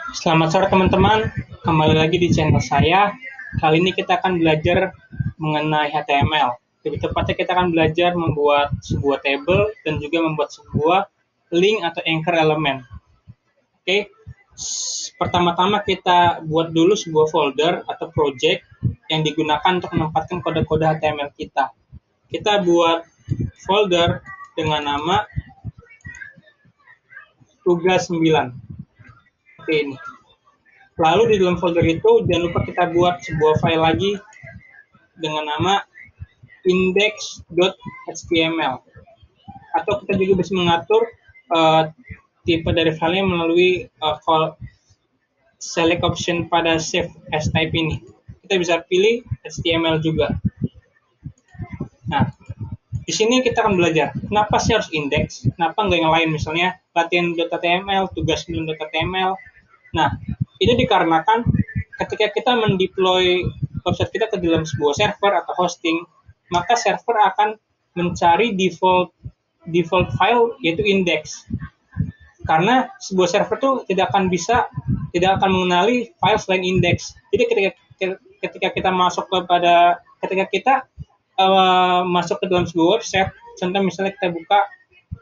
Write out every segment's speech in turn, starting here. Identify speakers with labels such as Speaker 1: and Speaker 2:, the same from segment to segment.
Speaker 1: Selamat sore teman-teman, kembali lagi di channel saya. Kali ini kita akan belajar mengenai HTML. Lebih tepatnya kita akan belajar membuat sebuah table dan juga membuat sebuah link atau anchor elemen. Oke, pertama-tama kita buat dulu sebuah folder atau project yang digunakan untuk menempatkan kode-kode HTML kita. Kita buat folder dengan nama tugas 9. Seperti ini. Lalu di dalam folder itu jangan lupa kita buat sebuah file lagi dengan nama index.html. Atau kita juga bisa mengatur tipe dari filenya melalui select option pada save as type ini. Kita bisa pilih HTML juga. Nah, di sini kita akan belajar kenapa sih harus index, kenapa nggak yang lain, misalnya latihan.html, tugas.html. Nah, ini dikarenakan ketika kita mendeploy website kita ke dalam sebuah server atau hosting, maka server akan mencari default file yaitu index. Karena sebuah server itu tidak akan mengenali file selain index. Jadi ketika kita masuk masuk ke dalam sebuah website, contoh misalnya kita buka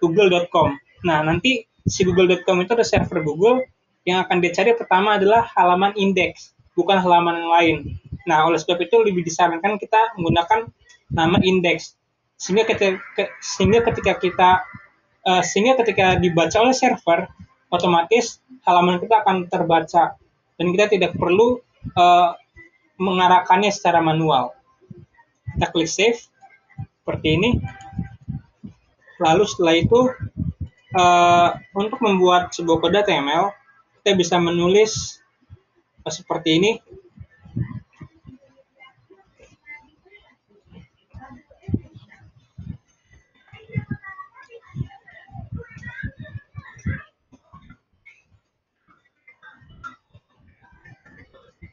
Speaker 1: google.com. Nah, nanti si google.com itu ada server Google yang akan dicari pertama adalah halaman indeks, bukan halaman yang lain. Nah, oleh sebab itu lebih disarankan kita menggunakan nama indeks. Sehingga ketika dibaca oleh server, otomatis halaman kita akan terbaca dan kita tidak perlu mengarahkannya secara manual. Kita klik save seperti ini. Lalu setelah itu untuk membuat sebuah kode HTML, kita bisa menulis seperti ini.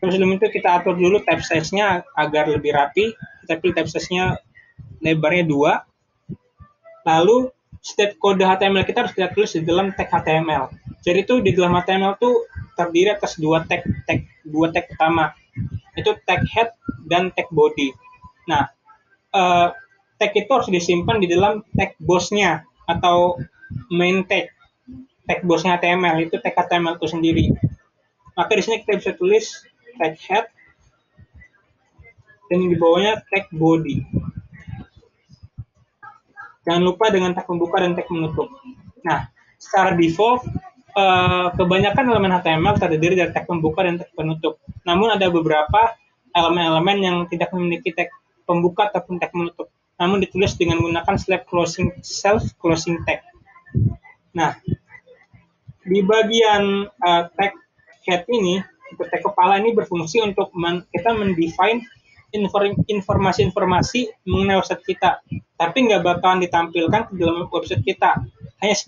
Speaker 1: Terus sebelum itu kita atur dulu type size-nya agar lebih rapi. Kita pilih type size-nya lebarnya 2. Lalu setiap kode HTML kita harus kita tulis di dalam tag HTML. Jadi itu di dalam HTML itu terdiri atas dua tag utama, itu tag head dan tag body. Nah, tag itu harus disimpan di dalam tag boss-nya atau main tag boss-nya HTML, itu tag HTML itu sendiri. Maka di sini kita bisa tulis tag head dan di bawahnya tag body. Jangan lupa dengan tag pembuka dan tag penutup. Nah, secara default, kebanyakan elemen HTML terdiri dari tag pembuka dan tag penutup. Namun ada beberapa elemen-elemen yang tidak memiliki tag pembuka ataupun tag penutup, namun ditulis dengan menggunakan self-closing tag. Nah, di bagian tag head ini, tag kepala ini berfungsi untuk kita mendefine informasi-informasi mengenai website kita, tapi nggak bakalan ditampilkan di dalam website kita. Hanya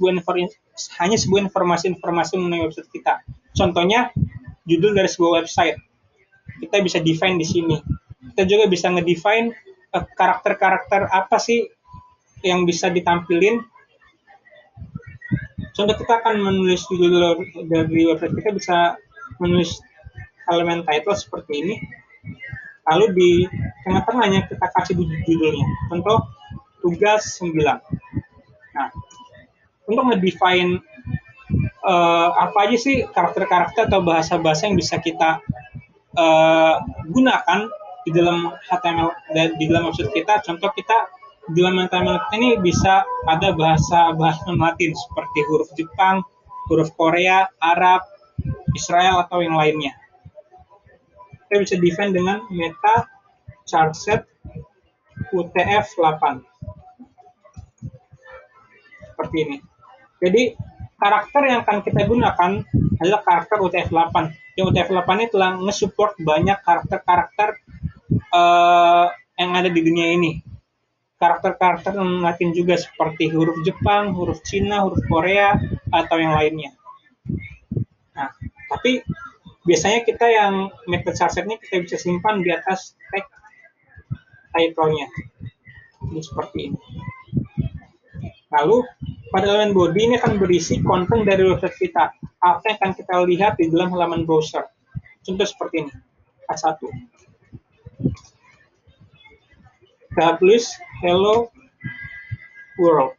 Speaker 1: sebuah informasi-informasi mengenai website kita. Contohnya, judul dari sebuah website. Kita bisa define di sini. Kita juga bisa ngedefine karakter-karakter apa sih yang bisa ditampilin. Contoh, kita akan menulis judul dari website kita, bisa menulis elemen title seperti ini. Lalu di tengah-tengahnya kita kasih judulnya. Contoh, tugas 9. Nah, untuk ngedefine apa aja sih karakter-karakter atau bahasa-bahasa yang bisa kita gunakan di dalam HTML di dalam website kita. Contoh, kita di dalam HTML ini bisa ada bahasa non-Latin seperti huruf Jepang, huruf Korea, Arab, Israel atau yang lainnya. Kita bisa define dengan meta charset UTF-8 seperti ini. Jadi karakter yang akan kita gunakan adalah karakter UTF-8. Yang UTF-8 ini telah nge-support banyak karakter-karakter yang ada di dunia ini. Karakter-karakter non-Latin juga seperti huruf Jepang, huruf Cina, huruf Korea, atau yang lainnya. Nah, tapi biasanya kita yang meta charset-nya kita bisa simpan di atas tag title-nya. Ini seperti ini. Lalu pada elemen body ini akan berisi konten dari website kita. Apa yang akan kita lihat di dalam halaman browser. Contoh seperti ini. H1. Kita tulis hello world.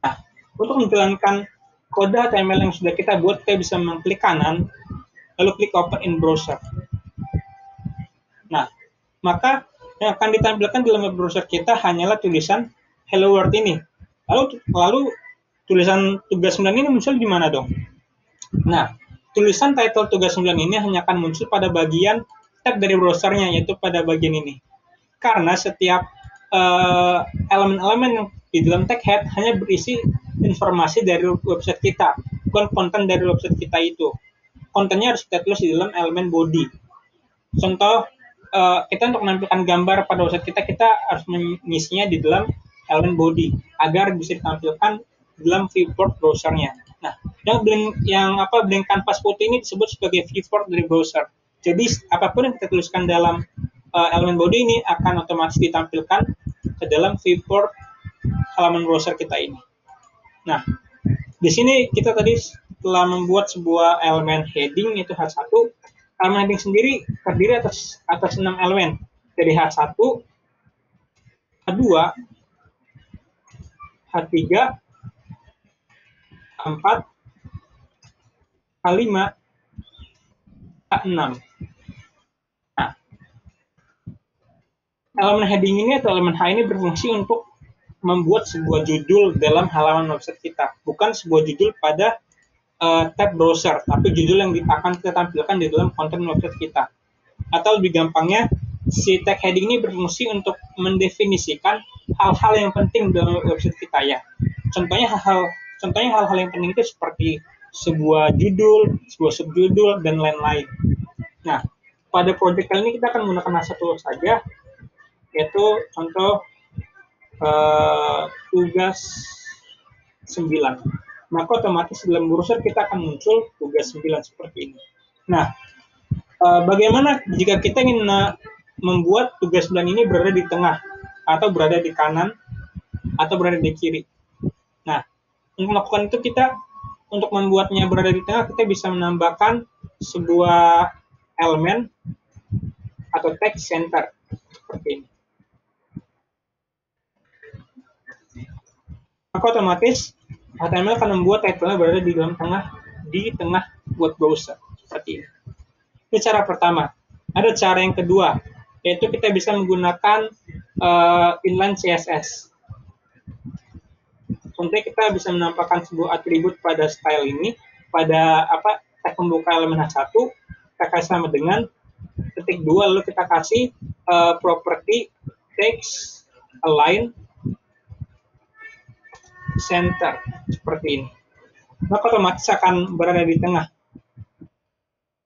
Speaker 1: Nah, untuk menjalankan kode HTML yang sudah kita buat, kita bisa mengklik kanan, lalu klik open in browser. Nah, maka yang akan ditampilkan di dalam browser kita hanyalah tulisan hello world ini. Lalu tulisan tugas 9 ini muncul di mana dong? Nah, tulisan title tugas 9 ini hanya akan muncul pada bagian tab dari browsernya, yaitu pada bagian ini. Karena setiap elemen-elemen yang di dalam tag head hanya berisi informasi dari website kita, bukan konten dari website kita itu. Kontennya harus kita tulis di dalam elemen body. Contoh, kita untuk menampilkan gambar pada website kita harus mengisinya di dalam elemen body agar bisa ditampilkan dalam viewport browsernya. Nah, yang blank canvas putih ini disebut sebagai viewport dari browser. Jadi apapun yang kita tuliskan dalam elemen body ini akan otomatis ditampilkan ke dalam viewport halaman browser kita ini. Nah, di sini kita tadi telah membuat sebuah elemen heading, yaitu H1. Elemen heading sendiri terdiri atas 6 elemen, dari H1, H2, H3, H4, H5, H6. Nah, elemen heading ini atau elemen H ini berfungsi untuk membuat sebuah judul dalam halaman website kita, bukan sebuah judul pada tab browser, tapi judul yang akan kita tampilkan di dalam konten website kita. Atau lebih gampangnya, si tag heading ini berfungsi untuk mendefinisikan hal-hal yang penting dalam website kita ya. Contohnya hal-hal yang penting itu seperti sebuah judul, sebuah subjudul, dan lain-lain. Nah, pada project kali ini kita akan menggunakan H1 saja, yaitu contoh tugas 9. Maka otomatis dalam browser kita akan muncul tugas 9 seperti ini. Nah, bagaimana jika kita ingin membuat tugas 9 ini berada di tengah, atau berada di kanan, atau berada di kiri? Nah, untuk melakukan itu untuk membuatnya berada di tengah, kita bisa menambahkan sebuah elemen atau text center seperti ini. Maka otomatis HTML akan membuat title-nya berada di tengah web browser seperti ini. Itu cara pertama. Ada cara yang kedua, yaitu kita bisa menggunakan inline CSS. Contohnya kita bisa menampakkan sebuah atribut pada style ini, pada tag pembuka elemen H1, kita kasih sama dengan ketik 2, lalu kita kasih property text align center seperti ini. Maka otomatis akan berada di tengah.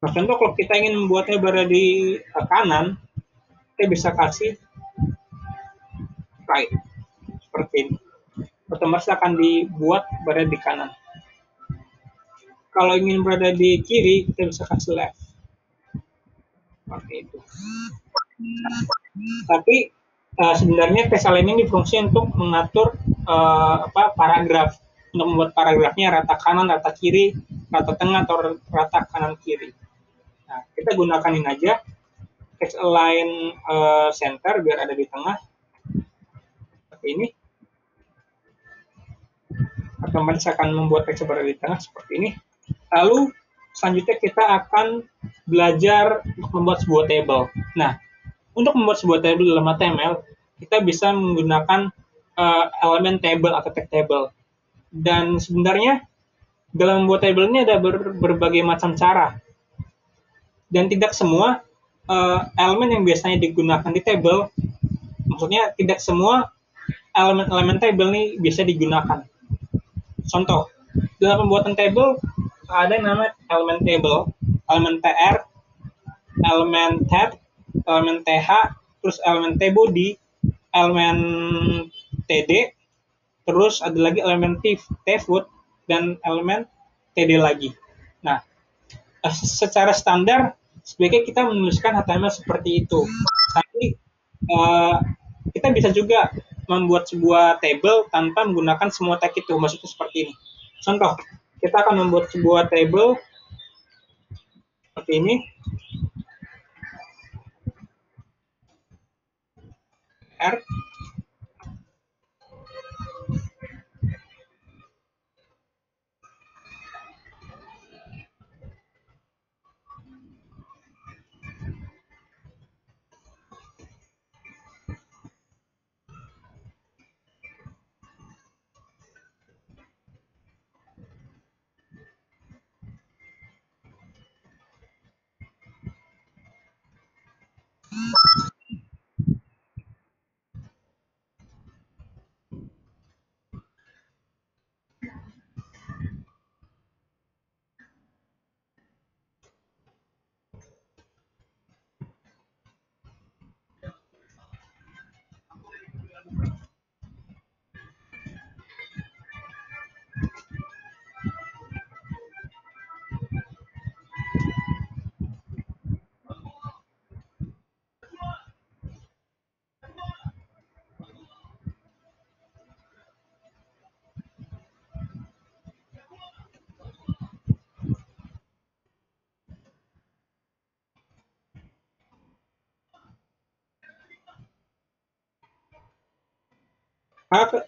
Speaker 1: Nah, contoh kalau kita ingin membuatnya berada di kanan, kita bisa kasih right seperti ini. Otomatis akan dibuat berada di kanan. Kalau ingin berada di kiri, kita bisa kasih left seperti itu. Tapi sebenarnya text align ini berfungsi untuk mengatur paragraf, untuk membuat paragrafnya rata kanan, rata kiri, rata tengah, atau rata kanan kiri. Nah, kita gunakan ini aja, text align center biar ada di tengah seperti ini. Otomatis akan membuat teks berada di tengah seperti ini. Lalu selanjutnya kita akan belajar untuk membuat sebuah table. Nah, untuk membuat sebuah table dalam HTML, kita bisa menggunakan elemen table atau tag table. Dan sebenarnya dalam membuat table ini ada berbagai macam cara. Dan tidak semua elemen yang biasanya digunakan di table, maksudnya tidak semua elemen-elemen table ini bisa digunakan. Contoh, dalam pembuatan table ada yang namanya elemen table, elemen tr, elemen tab, elemen th, terus elemen tbody, elemen td, terus ada lagi elemen tfoot, dan elemen td lagi. Nah, secara standar sebaiknya kita menuliskan HTML seperti itu. Tapi kita bisa juga membuat sebuah table tanpa menggunakan semua tag itu. Maksudnya seperti ini. Contoh, kita akan membuat sebuah table seperti ini. R.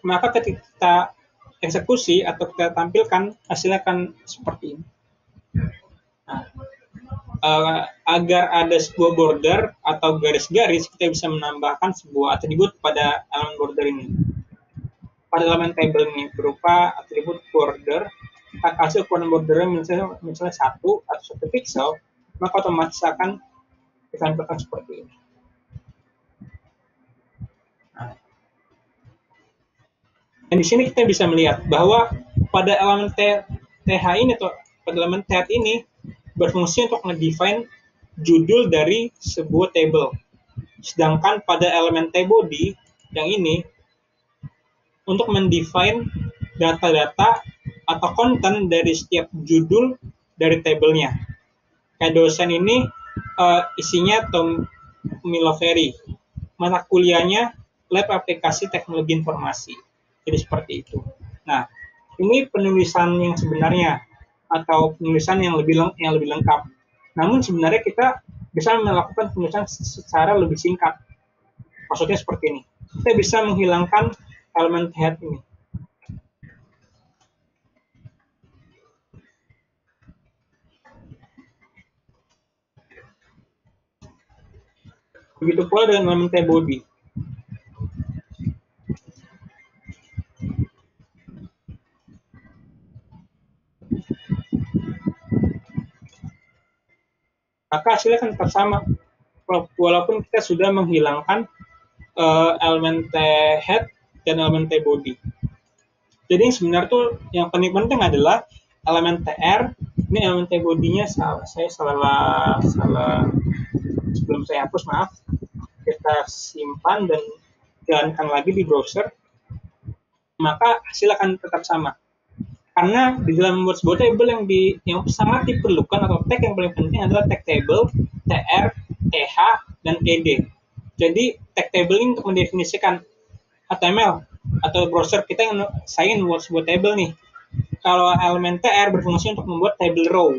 Speaker 1: Maka ketika kita eksekusi atau kita tampilkan, hasilnya akan seperti ini. Nah, agar ada sebuah border atau garis-garis, kita bisa menambahkan sebuah atribut pada elemen border ini. Pada elemen table ini berupa atribut border, kita kasih ukuran bordernya misalnya 1 atau 1 pixel, maka otomatis akan ditampilkan seperti ini. Dan di sini kita bisa melihat bahwa pada elemen TH ini atau pada elemen TH ini berfungsi untuk ngedefine judul dari sebuah table. Sedangkan pada elemen tbody yang ini untuk mendefine data-data atau konten dari setiap judul dari tabelnya. Kayak dosen ini isinya Tom Miloveri, mata kuliahnya Lab Aplikasi Teknologi Informasi. Jadi seperti itu. Nah, ini penulisan yang sebenarnya atau penulisan yang lebih lengkap. Namun sebenarnya kita bisa melakukan penulisan secara lebih singkat. Maksudnya seperti ini. Kita bisa menghilangkan elemen head ini. Begitu pula dengan elemen tbody. Maka hasilnya kan tetap sama. Walaupun kita sudah menghilangkan elemen head dan elemen tbody. Jadi sebenarnya tuh yang paling penting adalah elemen TR. Ini elemen tbody-nya saya salah sebelum saya hapus, maaf. Kita simpan dan jalankan lagi di browser, maka hasil akan tetap sama. Karena di dalam membuat sebuah table yang sangat diperlukan atau tag yang paling penting adalah tag table, TR, TH, dan TD. Jadi tag table ini untuk mendefinisikan HTML atau browser kita yang saya ingin membuat sebuah table nih. Kalau elemen TR berfungsi untuk membuat table row,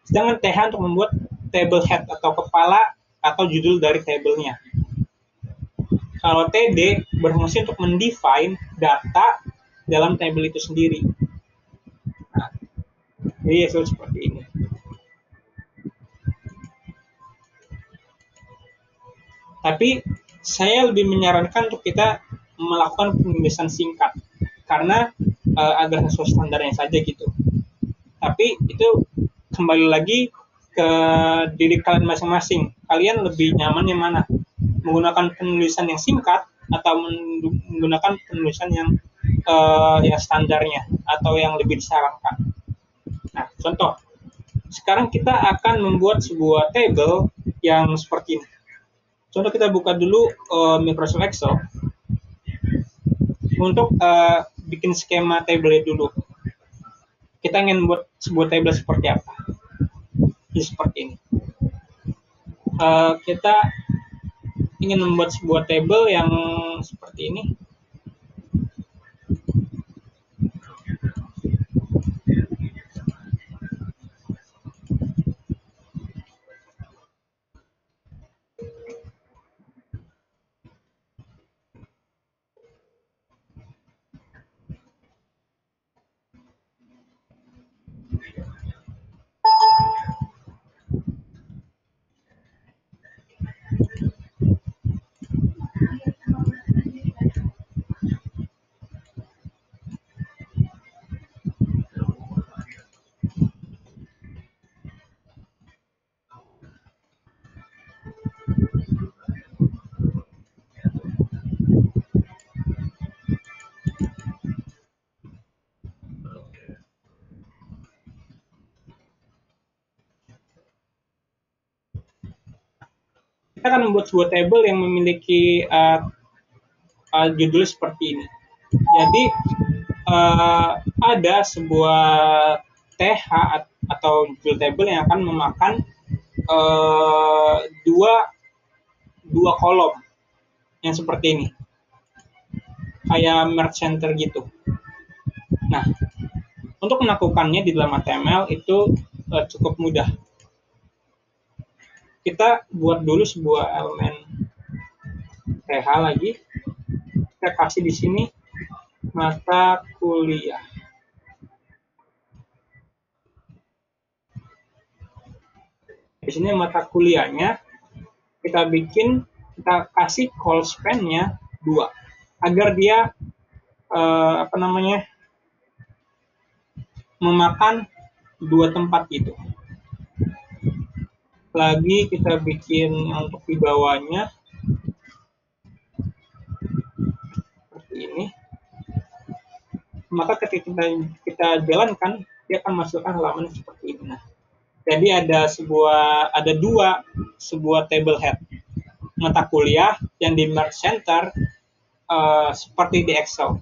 Speaker 1: sedangkan TH untuk membuat table head atau kepala atau judul dari tablenya. Kalau TD berfungsi untuk mendefine data dalam table itu sendiri. Nah, jadi seperti ini. Tapi saya lebih menyarankan untuk kita melakukan penulisan singkat karena agar sesuai standarnya saja gitu. Tapi itu kembali lagi ke diri kalian masing-masing. Kalian lebih nyaman yang mana? Menggunakan penulisan yang singkat atau menggunakan penulisan yang standarnya atau yang lebih disarankan. Nah, contoh. Sekarang kita akan membuat sebuah table yang seperti ini. Contoh kita buka dulu Microsoft Excel untuk bikin skema table dulu. Kita ingin buat sebuah table seperti apa? Jadi seperti ini. Kita ingin membuat sebuah table yang seperti ini. Kita akan membuat sebuah table yang memiliki judul seperti ini. Jadi ada sebuah TH atau judul table yang akan memakan dua kolom yang seperti ini, kayak merge center gitu. Nah, untuk melakukannya di dalam HTML itu cukup mudah. Kita buat dulu sebuah elemen TH lagi. Kita kasih di sini mata kuliah. Di sini mata kuliahnya kita kasih call span-nya 2 agar dia memakan 2 tempat gitu. Lagi kita bikin untuk di bawahnya seperti ini. Maka ketika kita jalankan, dia akan masukkan halaman seperti ini. Nah, jadi ada sebuah table head mata kuliah yang di merge center seperti di Excel.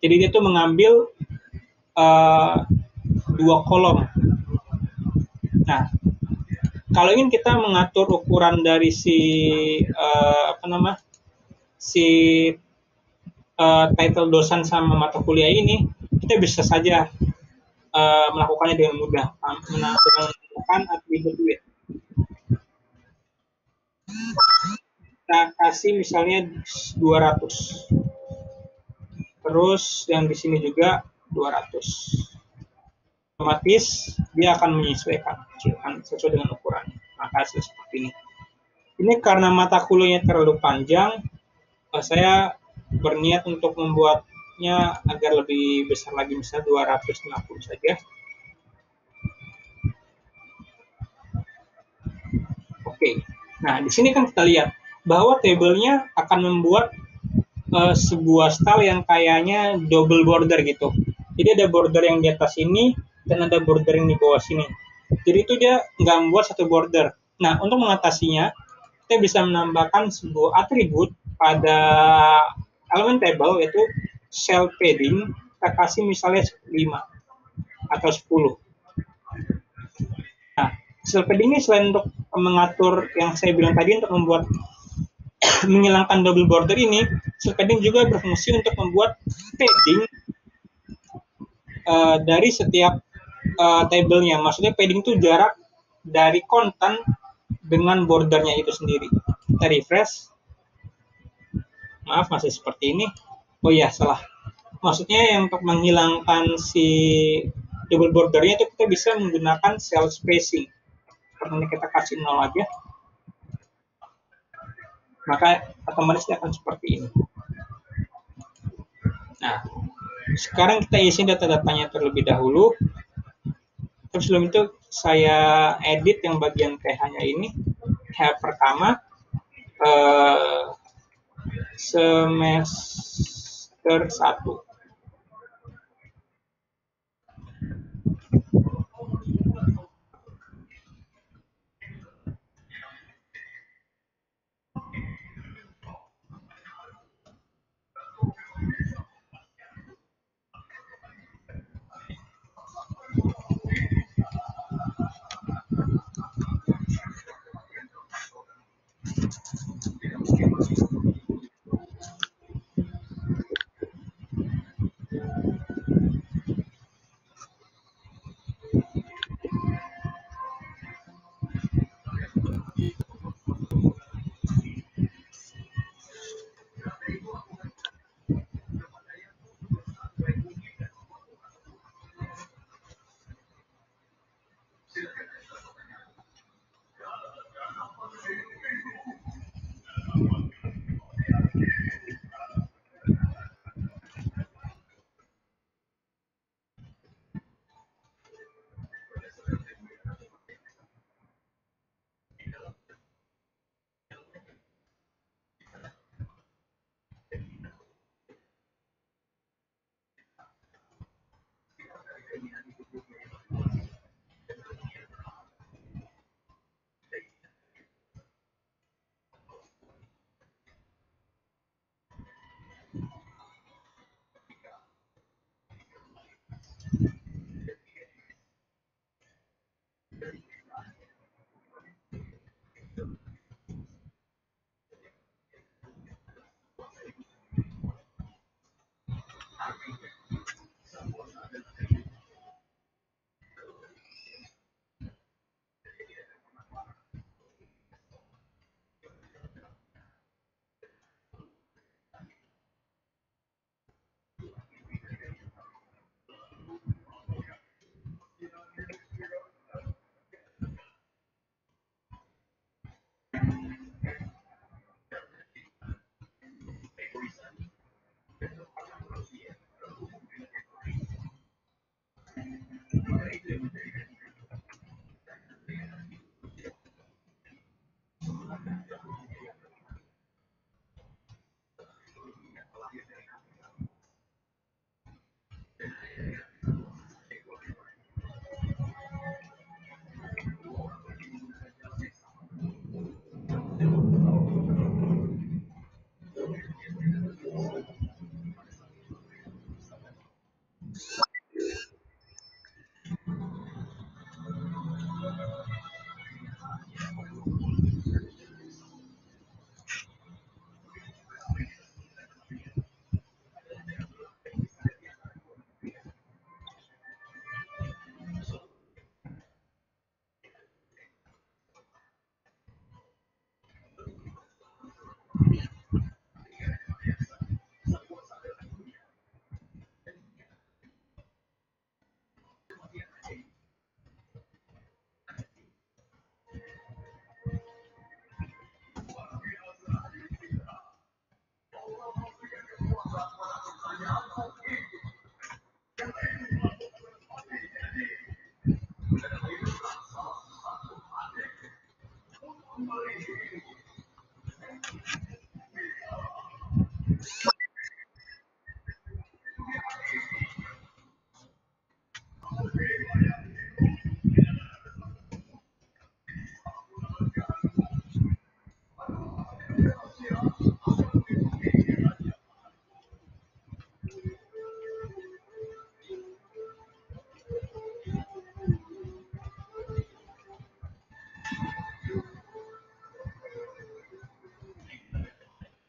Speaker 1: Jadi dia tuh mengambil 2 kolom. Nah, kalau ingin kita mengatur ukuran dari title dosen sama mata kuliah ini, kita bisa saja melakukannya dengan mudah menggunakan atribut width. Kita kasih misalnya 200. Terus yang di sini juga 200. Otomatis dia akan menyesuaikan sesuai dengan ukuran. Maka hasil seperti ini. Ini karena mata kuliahnya terlalu panjang, saya berniat untuk membuatnya agar lebih besar lagi, misalnya 250 saja. Oke. Nah, di sini kan kita lihat bahwa tabelnya akan membuat sebuah style yang kayaknya double border gitu. Jadi ada border yang di atas ini dan ada border yang di bawah sini. Jadi itu dia nggak membuat satu border. Nah, untuk mengatasinya, kita bisa menambahkan sebuah atribut pada elemen table, yaitu cell padding. Kita kasih misalnya 5 atau 10. Nah, cell padding ini selain untuk mengatur yang saya bilang tadi untuk membuat menghilangkan double border ini, cell padding juga berfungsi untuk membuat padding dari setiap tabelnya. Maksudnya padding itu jarak dari konten dengan bordernya itu sendiri. Kita refresh. Maaf, masih seperti ini. Oh iya, salah. Maksudnya yang untuk menghilangkan si double bordernya itu kita bisa menggunakan cell spacing. Seperti kita kasih 0 aja. Maka otomatis dia akan seperti ini. Nah, sekarang kita isi data-datanya terlebih dahulu. Terus sebelum itu saya edit yang bagian TH-nya ini. TH pertama semester 1.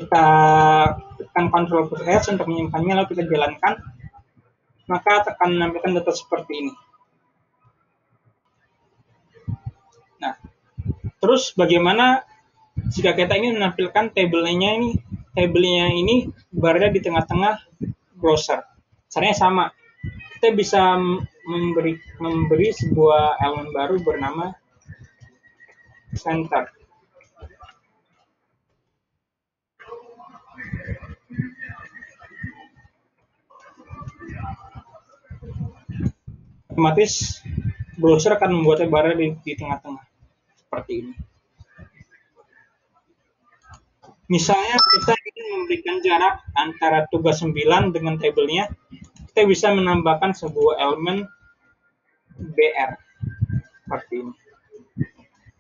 Speaker 1: Kita tekan Ctrl plus S untuk menyimpannya, lalu kita jalankan, maka akan menampilkan data seperti ini. Nah, terus bagaimana jika kita ingin menampilkan tabelnya ini berada di tengah-tengah browser? Caranya sama. Kita bisa memberi sebuah elemen baru bernama center. Otomatis browser akan membuatnya berada di tengah-tengah seperti ini. Misalnya kita ingin memberikan jarak antara tugas 9 dengan tabelnya, kita bisa menambahkan sebuah elemen BR seperti ini.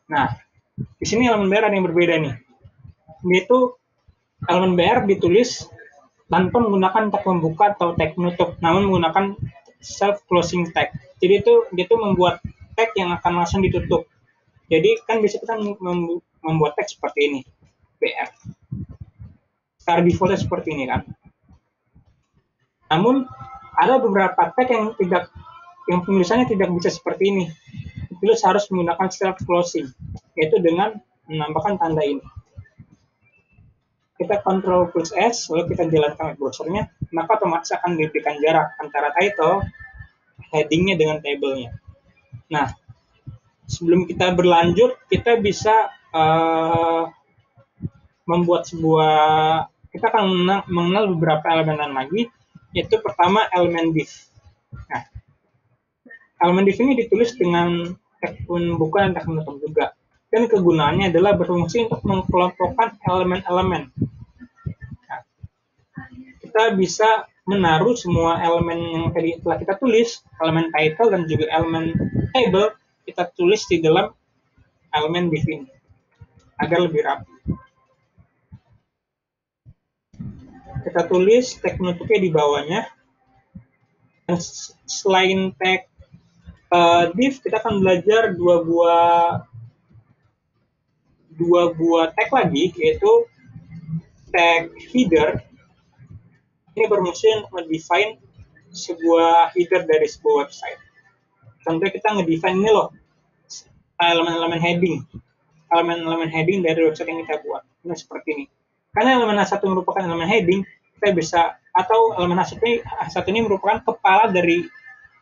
Speaker 1: Nah, di sini elemen BR ada yang berbeda nih. Yaitu elemen BR ditulis tanpa menggunakan tag pembuka atau tag penutup, namun menggunakan self-closing tag. Jadi itu membuat tag yang akan langsung ditutup. Jadi kan bisa kita membuat tag seperti ini, BR. Secara defaultnya seperti ini kan. Namun ada beberapa tag yang penulisannya tidak bisa seperti ini. Ditulis harus menggunakan self-closing, yaitu dengan menambahkan tanda ini. Kita Ctrl plus S, lalu kita jalankan browsernya, maka otomatis akan diberikan jarak antara title, headingnya dengan tabelnya. Nah, sebelum kita berlanjut, kita bisa membuat kita akan mengenal beberapa elemen lagi, yaitu pertama elemen div. Nah, elemen div ini ditulis dengan tag pembuka dan tag penutup juga. Dan kegunaannya adalah berfungsi untuk mengelompokkan elemen-elemen. Nah, kita bisa menaruh semua elemen yang tadi telah kita tulis, elemen title dan juga elemen table, kita tulis di dalam elemen div ini agar lebih rapi. Kita tulis tag penutupnya di bawahnya. Dan selain tag div, kita akan belajar dua buah tag lagi, yaitu tag header. Ini berfungsi untuk nge-define sebuah header dari sebuah website. Contohnya kita nge-define ini loh, elemen-elemen heading dari website yang kita buat. Ini seperti ini. Karena elemen H1 merupakan elemen heading, kita bisa, atau elemen H1 ini merupakan kepala dari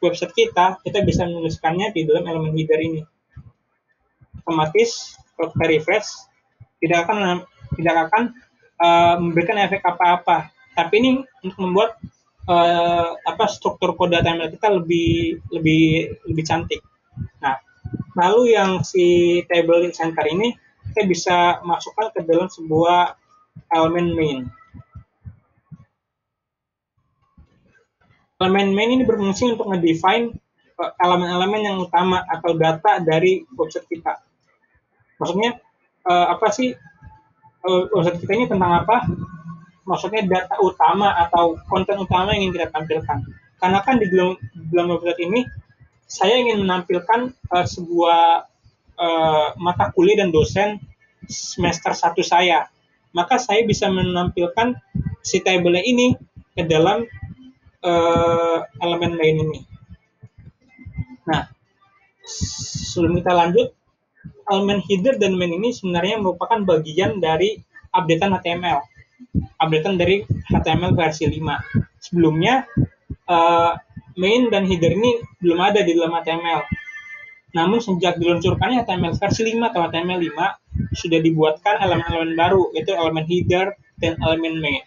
Speaker 1: website kita bisa menuliskannya di dalam elemen header ini. Otomatis kalau kita refresh tidak akan memberikan efek apa-apa. Tapi ini untuk membuat struktur kode HTML kita lebih cantik. Nah, lalu yang si table center ini kita bisa masukkan ke dalam sebuah elemen main. Elemen main ini berfungsi untuk nge-define elemen-elemen yang utama atau data dari website kita. Maksudnya apa sih website kita ini tentang apa? Maksudnya data utama atau konten utama yang ingin kita tampilkan. Karena kan di dalam website ini saya ingin menampilkan sebuah mata kuliah dan dosen semester 1 saya. Maka saya bisa menampilkan si table ini ke dalam elemen lain ini. Nah, sebelum kita lanjut, elemen header dan main ini sebenarnya merupakan bagian dari updatean HTML. Updatean dari HTML versi 5. Sebelumnya, main dan header ini belum ada di dalam HTML. Namun sejak diluncurkannya HTML versi 5 atau HTML 5, sudah dibuatkan elemen-elemen baru, yaitu elemen header dan elemen main.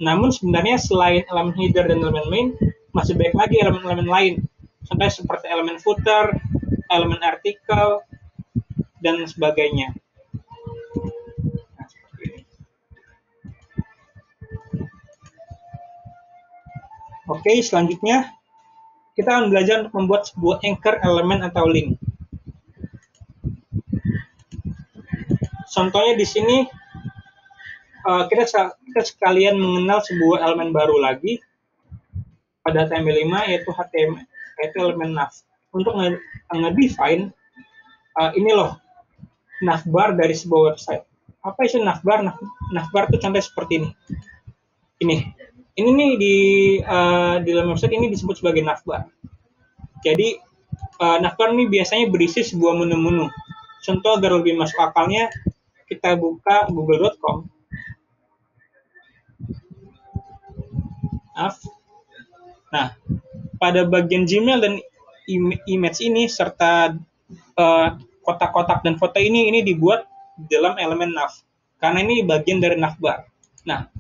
Speaker 1: Namun sebenarnya selain elemen header dan elemen main, masih banyak lagi elemen-elemen lain. Contohnya seperti elemen footer, elemen artikel, dan sebagainya. Nah, seperti ini. Oke, selanjutnya kita akan belajar untuk membuat sebuah anchor elemen atau link. Contohnya di sini kita sekalian mengenal sebuah elemen baru lagi pada HTML5 yaitu elemen nav. Untuk nge-define ini loh navbar dari sebuah website. Apa itu navbar? Navbar itu contohnya seperti ini. Ini nih di dalam website ini disebut sebagai navbar. Jadi navbar ini biasanya berisi sebuah menu-menu. Contoh agar lebih masuk akalnya, kita buka google.com. Nah, pada bagian Gmail dan image ini serta kotak-kotak dan foto ini dibuat di dalam elemen nav. Karena ini bagian dari navbar. Nah,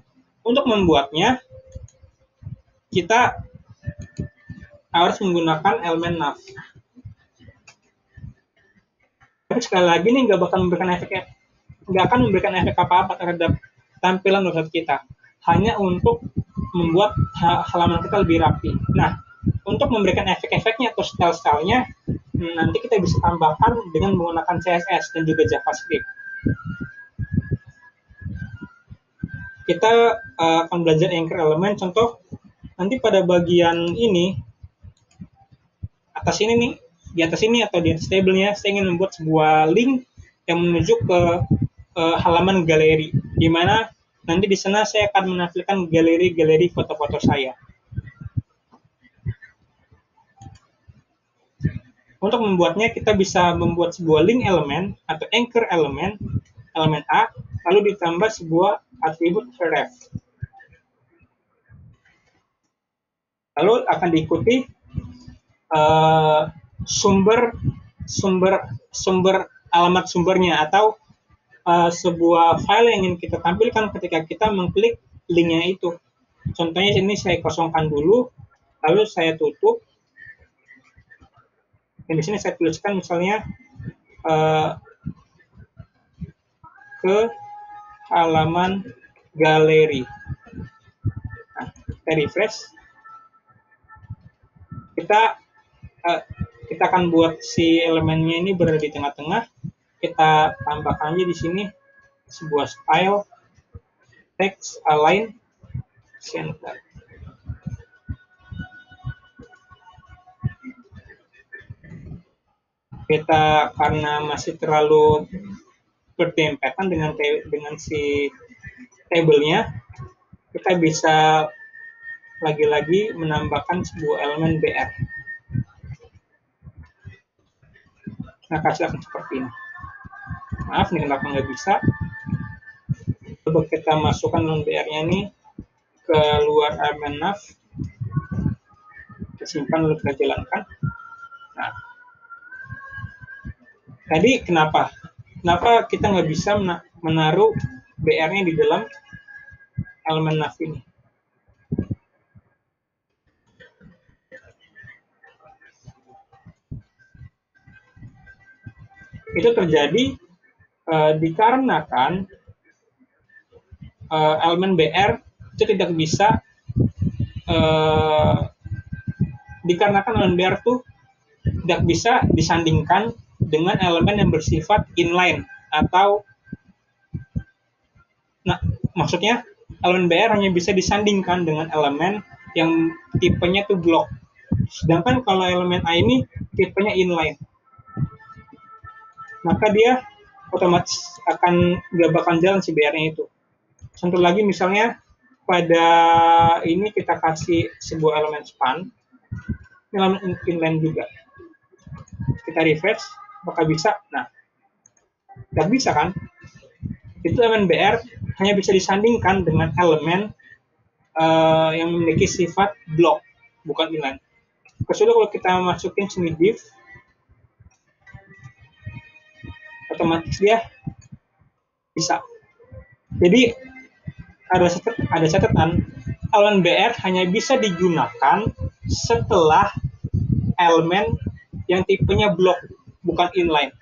Speaker 1: untuk membuatnya kita harus menggunakan elemen nav. Tapi sekali lagi nih nggak akan memberikan efek apa-apa terhadap tampilan website kita. Hanya untuk membuat halaman kita lebih rapi. Nah, untuk memberikan efek-efeknya atau style-stylenya, nanti kita bisa tambahkan dengan menggunakan CSS dan juga JavaScript. Kita akan belajar anchor element. Contoh, nanti pada bagian ini, di atas ini atau di atas tabelnya, saya ingin membuat sebuah link yang menuju ke halaman galeri, di mana nanti di sana saya akan menampilkan galeri foto-foto saya. Untuk membuatnya, kita bisa membuat sebuah link element atau anchor elemen A, lalu ditambah sebuah atribut href. Lalu akan diikuti sumber alamat sumbernya atau sebuah file yang ingin kita tampilkan ketika kita mengklik linknya itu. Contohnya ini saya kosongkan dulu, lalu saya tutup. Dan di sini saya tuliskan misalnya ke halaman galeri. Nah, Kita refresh. Kita akan buat si elemennya ini berada di tengah-tengah. Kita tambahkan aja di sini sebuah style text align center. Kita karena masih terlalu berdempetan dengan si tabelnya, kita bisa lagi-lagi menambahkan sebuah elemen BR. Nah, kasih akan seperti ini. Maaf nih kenapa nggak bisa. Coba kita masukkan elemen BR-nya nih ke luar elemen nav. Kita simpan lalu kita jalankan. Nah, tadi kenapa kita nggak bisa menaruh BR-nya di dalam elemen nav ini? Itu terjadi dikarenakan elemen BR itu tidak bisa dikarenakan elemen BR itu tidak bisa disandingkan dengan elemen yang bersifat inline atau maksudnya elemen BR hanya bisa disandingkan dengan elemen yang tipenya itu block. Sedangkan kalau elemen A ini tipenya inline, maka dia otomatis akan gak bakal jalan si BR-nya itu. Contoh lagi misalnya pada ini kita kasih sebuah elemen span, elemen inline juga. Kita refresh, apakah bisa? Nah, nggak bisa kan? Itu elemen BR hanya bisa disandingkan dengan elemen yang memiliki sifat block, bukan inline. Kecuali kalau kita masukin sini div, otomatis dia bisa. Jadi ada catatan, elemen BR hanya bisa digunakan setelah elemen yang tipenya block, bukan inline.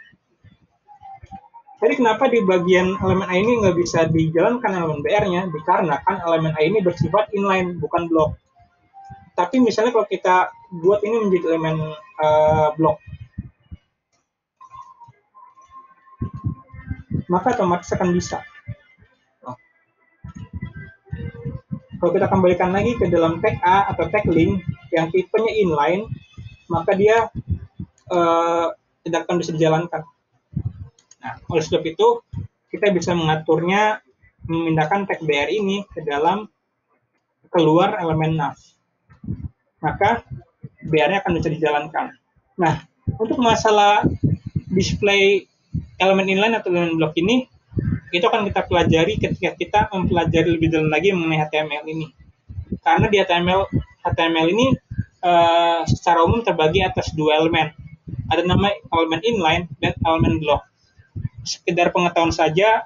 Speaker 1: Jadi kenapa di bagian elemen A ini nggak bisa dijalankan elemen BR-nya? Dikarenakan elemen A ini bersifat inline, bukan block. Tapi misalnya kalau kita buat ini menjadi elemen block, maka otomatis akan bisa. Kalau kita kembalikan lagi ke dalam tag A atau tag link yang tipenya inline, maka dia tidak akan bisa dijalankan. Nah, oleh sebab itu, kita bisa mengaturnya, memindahkan tag BR ini ke dalam keluar elemen nav. Maka BR-nya akan bisa dijalankan. Nah, untuk masalah display elemen inline atau elemen block ini, itu akan kita pelajari ketika kita mempelajari lebih dalam lagi mengenai HTML ini. Karena di HTML ini secara umum terbagi atas dua elemen. Ada nama elemen inline dan elemen block. Sekedar pengetahuan saja,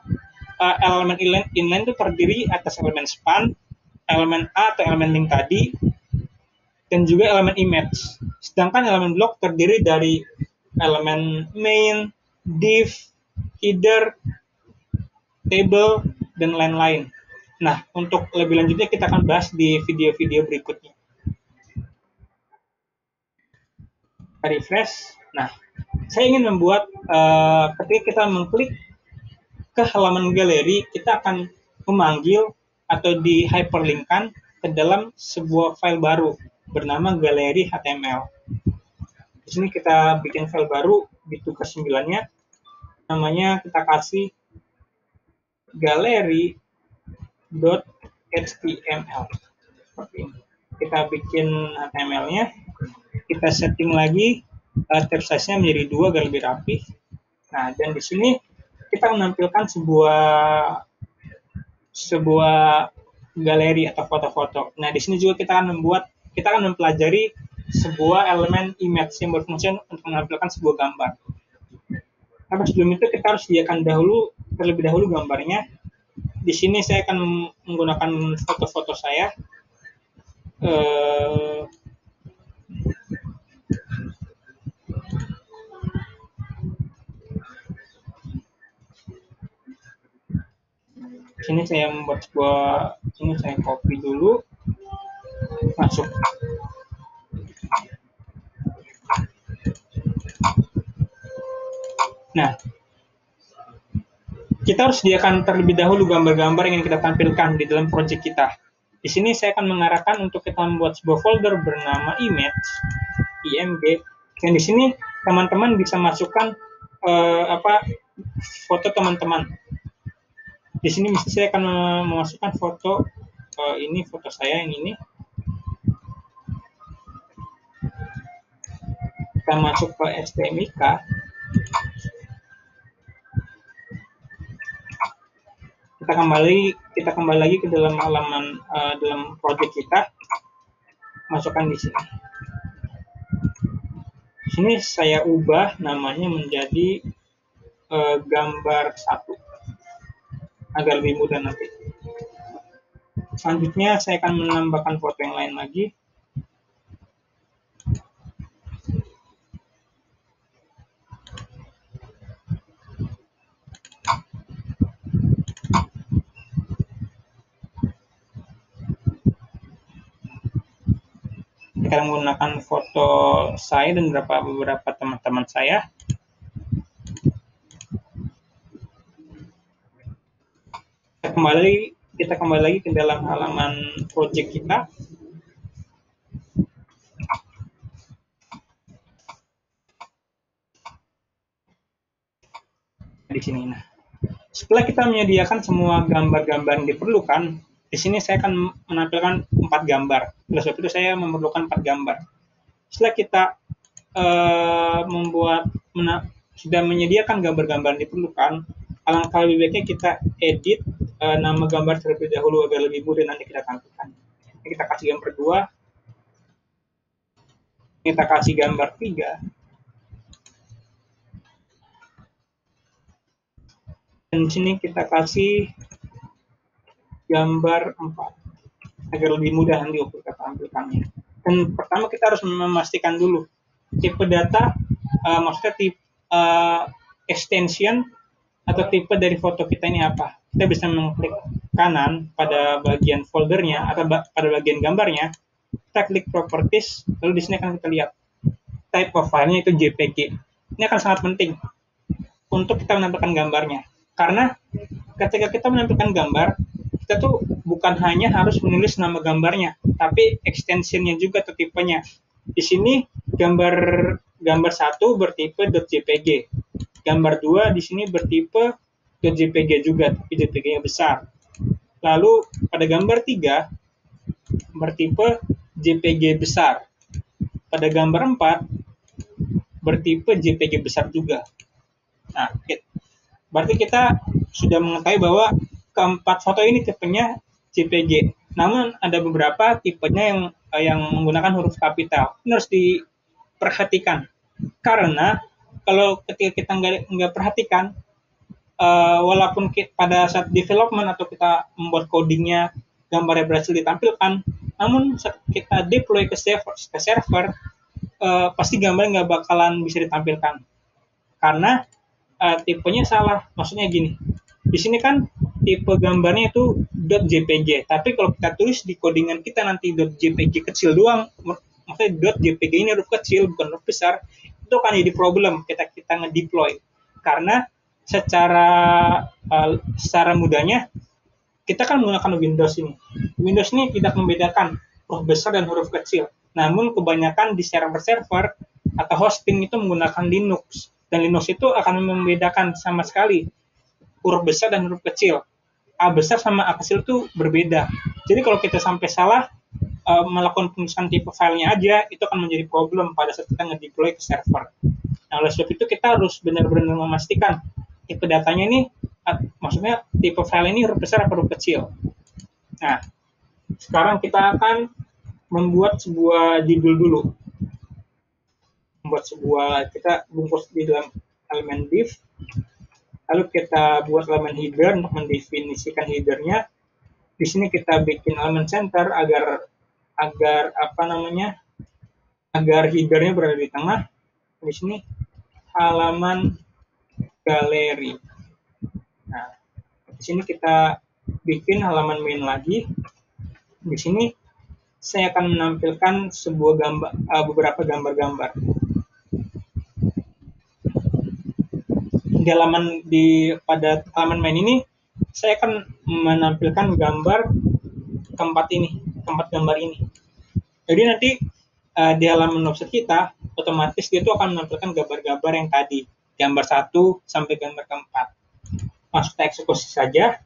Speaker 1: elemen inline itu terdiri atas elemen span, elemen A atau elemen link tadi, dan juga elemen image. Sedangkan elemen block terdiri dari elemen main, div, header, table, dan lain-lain. Nah, untuk lebih lanjutnya kita akan bahas di video-video berikutnya. Kita refresh. Nah, saya ingin membuat ketika kita mengklik ke halaman galeri, kita akan memanggil atau di hyperlinkkan ke dalam sebuah file baru bernama galeri HTML. Di sini kita bikin file baru di tugas 9-nya, namanya kita kasih galeri.html. Seperti ini. Kita bikin HTML-nya, kita setting lagi tab size-nya menjadi 2 agar lebih rapi. Nah, dan di sini kita menampilkan sebuah galeri atau foto-foto. Nah, di sini juga kita akan mempelajari sebuah elemen image yang berfungsi untuk menampilkan sebuah gambar. Tapi sebelum itu kita harus sediakan terlebih dahulu gambarnya. Di sini saya akan menggunakan foto-foto saya. Sini saya membuat ini saya copy dulu. masuk. Nah, kita harus sediakan terlebih dahulu gambar-gambar yang ingin kita tampilkan di dalam project kita. Di sini saya akan mengarahkan untuk kita membuat sebuah folder bernama image, img, dan di sini teman-teman bisa masukkan foto teman-teman. Di sini saya akan memasukkan foto ini, foto saya yang ini. Kita masuk ke STMIK. Kita kembali lagi ke dalam halaman dalam project kita. Masukkan di sini. Di sini saya ubah namanya menjadi gambar 1 agar lebih mudah nanti. Selanjutnya saya akan menambahkan foto yang lain lagi. Kita menggunakan foto saya dan beberapa teman-teman saya. Kita kembali lagi ke dalam halaman project kita. Di sini. Nah, setelah kita menyediakan semua gambar-gambar yang diperlukan, di sini saya akan menampilkan 4 gambar. Oleh sebab itu saya memerlukan 4 gambar. Setelah kita sudah menyediakan gambar-gambar yang diperlukan, alangkah lebih baiknya kita edit nama gambar terlebih dahulu agar lebih mudah nanti kita tampilkan. Kita kasih gambar 2, kita kasih gambar 3, dan di sini kita kasih gambar 4 agar lebih mudah nanti untuk kita tampilkannya. Dan pertama kita harus memastikan dulu tipe data, maksudnya tipe extension atau tipe dari foto kita ini apa. Kita bisa mengklik kanan pada bagian foldernya atau pada bagian gambarnya, kita klik properties, lalu di sini akan kita lihat type of filenya itu JPG. Ini akan sangat penting untuk kita menampilkan gambarnya, karena ketika kita menampilkan gambar, kita tuh bukan hanya harus menulis nama gambarnya, tapi extensionnya juga atau tipenya. Di sini gambar 1 bertipe .jpg, gambar 2 di sini bertipe .jpg juga, tapi JPG-nya besar. Lalu pada gambar 3 bertipe JPG besar. Pada gambar 4 bertipe JPG besar juga. Nah, berarti kita sudah mengetahui bahwa keempat foto ini tipenya JPG. Namun ada beberapa tipenya yang menggunakan huruf kapital. Ini harus diperhatikan. Karena kalau ketika kita nggak perhatikan, walaupun pada saat development atau kita membuat codingnya, gambarnya berhasil ditampilkan, namun saat kita deploy ke server, pasti gambar nggak bakalan bisa ditampilkan. Karena tipenya salah. Maksudnya gini, di sini kan tipe gambarnya itu .jpg, tapi kalau kita tulis di codingan kita nanti .jpg kecil doang, maksudnya .jpg ini huruf kecil bukan huruf besar, itu akan jadi problem kita ngedeploy. Karena secara mudahnya kita kan menggunakan Windows ini. Windows ini tidak membedakan huruf besar dan huruf kecil. Namun kebanyakan di server-server atau hosting itu menggunakan Linux, dan Linux itu akan membedakan sama sekali huruf besar dan huruf kecil. A besar sama A kecil itu berbeda. Jadi kalau kita sampai salah melakukan penulisan tipe filenya aja, itu akan menjadi problem pada saat kita ngedeploy ke server. Nah, oleh sebab itu kita harus benar-benar memastikan tipe datanya ini, maksudnya tipe file ini huruf besar atau huruf kecil. Nah, sekarang kita akan membuat sebuah judul dulu. Kita bungkus di dalam elemen div, lalu kita buat elemen header untuk mendefinisikan headernya. Di sini kita bikin elemen center agar headernya berada di tengah. Di sini halaman galeri. Nah, di sini kita bikin halaman main lagi. Di sini saya akan menampilkan sebuah gambar, beberapa gambar-gambar. Pada halaman main ini, saya akan menampilkan gambar keempat gambar ini. Jadi nanti di halaman website kita, otomatis dia itu akan menampilkan gambar-gambar yang tadi, gambar 1 sampai gambar keempat. Langsung kita eksekusi saja.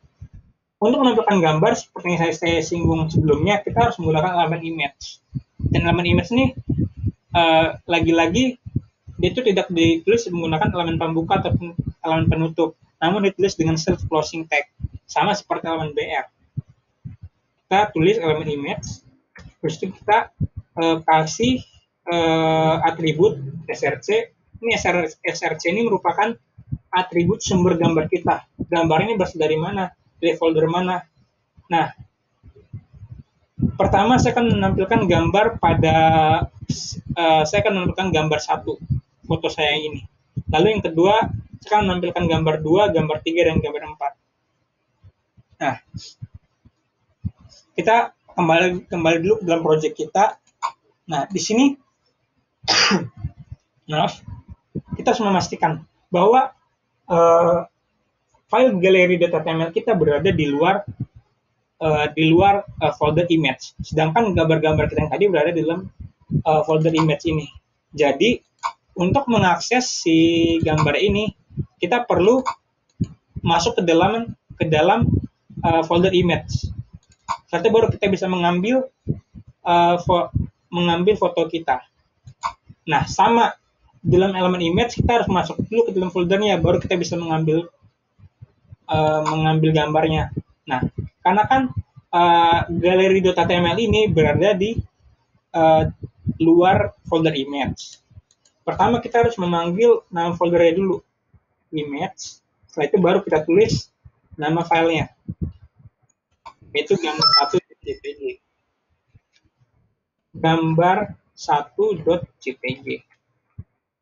Speaker 1: Untuk menampilkan gambar seperti yang saya singgung sebelumnya, kita harus menggunakan elemen image. Dan elemen image ini lagi-lagi dia itu tidak ditulis menggunakan elemen pembuka ataupun elemen penutup, namun ditulis dengan self closing tag, sama seperti elemen BR. Kita tulis elemen image, terus itu kita kasih atribut src. Ini src ini merupakan atribut sumber gambar kita. Gambar ini berasal dari mana? Dari folder mana? Nah, pertama saya akan menampilkan gambar saya akan menampilkan gambar 1, foto saya ini. Lalu yang kedua, saya akan menampilkan gambar 2, gambar 3, dan gambar 4. Nah, kita kembali dulu ke dalam project kita. Nah, di sini kita harus memastikan bahwa file gallery.html kita berada di luar folder image, sedangkan gambar-gambar kita yang tadi berada di dalam folder image ini. Jadi untuk mengakses si gambar ini, kita perlu masuk ke dalam folder image. Setelah baru kita bisa mengambil foto kita. Nah, sama di dalam elemen image kita harus masuk dulu ke dalam foldernya, baru kita bisa mengambil gambarnya. Nah, karena kan gallery.html ini berada di luar folder image. Pertama kita harus memanggil nama foldernya dulu, image. Setelah itu baru kita tulis nama filenya, yaitu gambar1.jpg. Gambar1.jpg.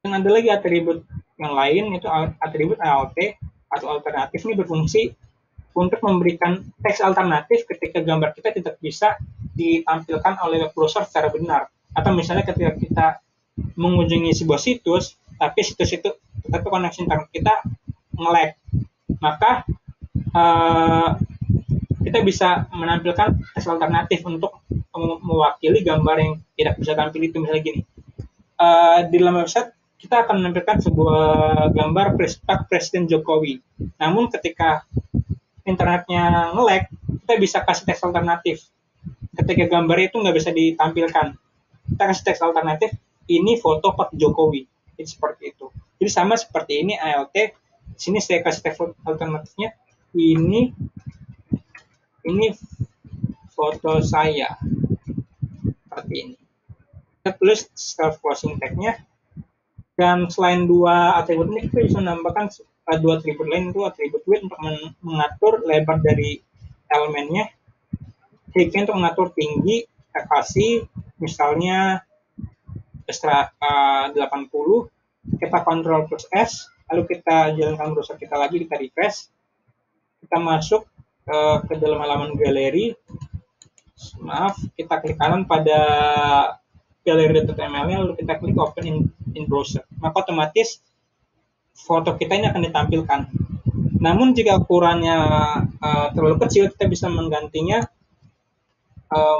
Speaker 1: Dan ada lagi atribut yang lain, itu atribut alt atau alternatif. Ini berfungsi untuk memberikan teks alternatif ketika gambar kita tidak bisa ditampilkan oleh web browser secara benar. Atau misalnya ketika kita mengunjungi sebuah situs, tapi situs itu tetapi koneksi internet kita nge-lag, maka kita bisa menampilkan teks alternatif untuk mewakili gambar yang tidak bisa tampil itu. Misalnya gini, di dalam website kita akan menampilkan sebuah gambar Pak Presiden Jokowi. Namun ketika internetnya nge-lag, kita bisa kasih teks alternatif. Ketika gambar itu nggak bisa ditampilkan, kita kasih teks alternatif, ini foto Pak Jokowi. Itu seperti itu. Jadi sama seperti ini ALT. Di sini saya kasih teks alternatifnya, ini foto saya. Seperti ini. Kita tulis self closing tag-nya. Dan selain dua atribut ini, kita bisa menambahkan dua atribut lain, itu atribut width untuk mengatur lebar dari elemennya, height untuk mengatur tinggi, kita kasih misalnya 80, kita Ctrl plus S, lalu kita jalankan browser kita lagi, kita refresh, kita masuk ke dalam halaman galeri, kita klik kanan pada gallery.html-nya, lalu kita klik open in browser, maka otomatis foto kita ini akan ditampilkan. Namun jika ukurannya terlalu kecil, kita bisa menggantinya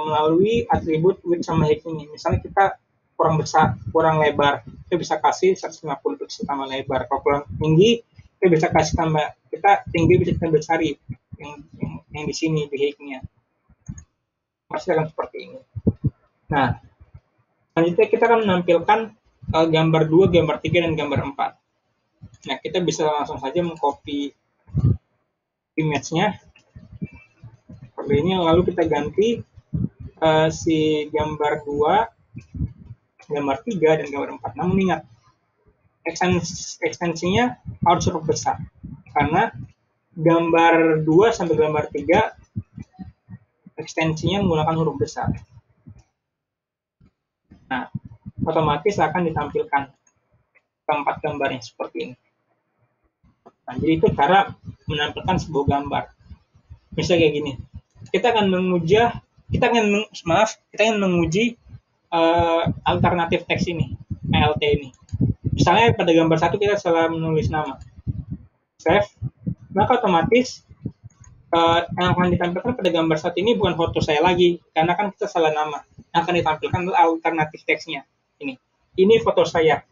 Speaker 1: melalui atribut width sama height ini. Misalnya kita kurang besar, kurang lebar, kita bisa kasih 150 pixel tambah lebar. Kalau kurang tinggi, kita bisa kasih tambah, kita tinggi bisa kita besari yang di sini di height-nya. Pasti akan seperti ini. Nah, selanjutnya kita akan menampilkan gambar 2, gambar 3, dan gambar 4. Nah, kita bisa langsung saja mengcopy image-nya seperti ini, lalu kita ganti si gambar 2, gambar 3, dan gambar 4. Namun ingat, ekstensinya harus huruf besar, karena gambar 2 sampai gambar 3 ekstensinya menggunakan huruf besar. Nah, otomatis akan ditampilkan keempat gambarnya seperti ini. Nah, jadi itu cara menampilkan sebuah gambar. Misalnya kayak gini, kita akan mengujah kita ingin menguji alternatif teks ini, ALT ini. Misalnya pada gambar 1 kita salah menulis nama. Save, maka otomatis yang akan ditampilkan pada gambar 1 ini bukan foto saya lagi, karena kan kita salah nama. Yang akan ditampilkan adalah alternatif teksnya. Ini foto saya.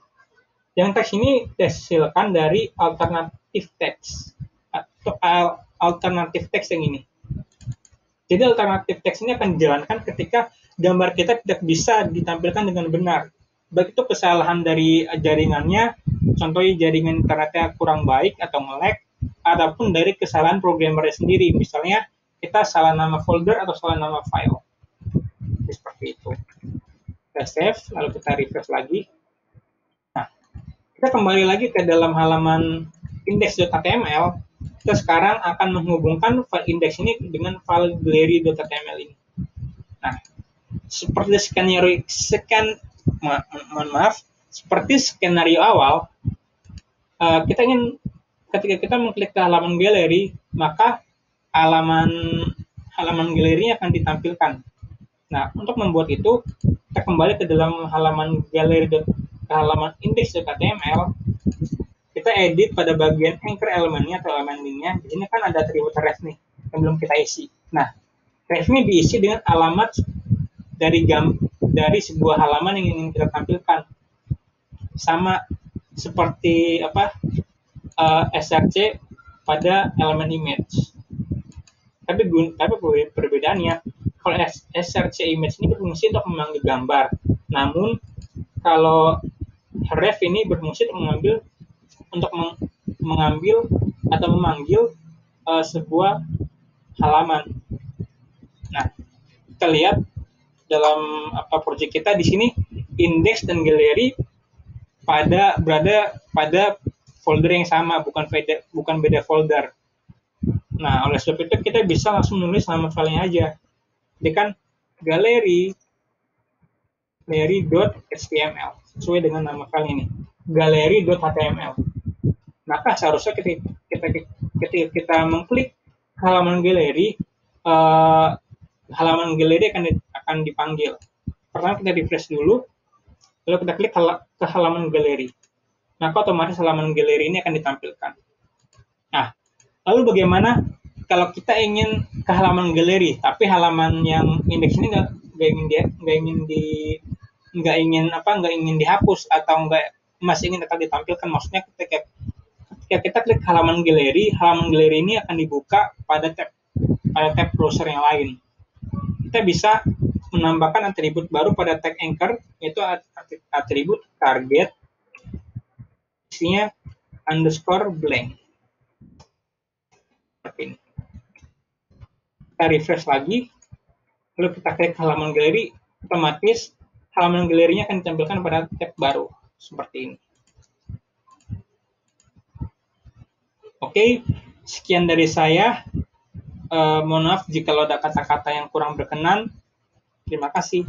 Speaker 1: Yang teks ini dihasilkan dari alternatif teks atau alternatif teks yang ini. Jadi alternatif teks ini akan dijalankan ketika gambar kita tidak bisa ditampilkan dengan benar. Baik itu kesalahan dari jaringannya, contohnya jaringan internetnya kurang baik atau nge-lag, ataupun dari kesalahan programmer sendiri. Misalnya kita salah nama folder atau salah nama file. Jadi seperti itu. Kita save, lalu kita refresh lagi. Nah, kita kembali lagi ke dalam halaman index.html. Kita sekarang akan menghubungkan file index ini dengan file gallery.html ini. Nah, seperti skenario awal, kita ingin ketika kita mengklik ke halaman galeri, maka halaman galerinya akan ditampilkan. Nah, untuk membuat itu, kita kembali ke dalam halaman galeri ke halaman index.html. Kita edit pada bagian anchor elemennya atau elemen linknya. Di sini kan ada atribut ref nih yang belum kita isi. Nah, ref ini diisi dengan alamat dari sebuah halaman yang ingin kita tampilkan. Sama seperti src pada elemen image. Tapi perbedaannya, kalau src image ini berfungsi untuk memanggil gambar. Namun kalau ref ini berfungsi untuk mengambil atau memanggil sebuah halaman. Nah, kita lihat dalam proyek kita di sini index dan galeri berada pada folder yang sama, bukan beda folder. Nah, oleh sebab itu kita bisa langsung menulis nama filenya aja. Jadi kan galeri.html sesuai dengan nama file ini, galeri.html. Maka seharusnya ketika kita mengklik halaman galeri akan dipanggil. Pertama kita refresh dulu, lalu kita klik ke halaman galeri. Maka otomatis halaman galeri ini akan ditampilkan. Nah, lalu bagaimana kalau kita ingin ke halaman galeri, tapi halaman yang indeks ini nggak ingin dihapus atau masih ingin tetap ditampilkan? Maksudnya ketika kita klik halaman galeri ini akan dibuka pada tab browser yang lain. Kita bisa menambahkan atribut baru pada tag anchor, yaitu atribut target isinya _blank. Seperti ini. Kita refresh lagi, lalu kita klik halaman galeri, otomatis halaman galerinya akan ditampilkan pada tab baru seperti ini. Oke, sekian dari saya. Mohon maaf jika ada kata-kata yang kurang berkenan. Terima kasih.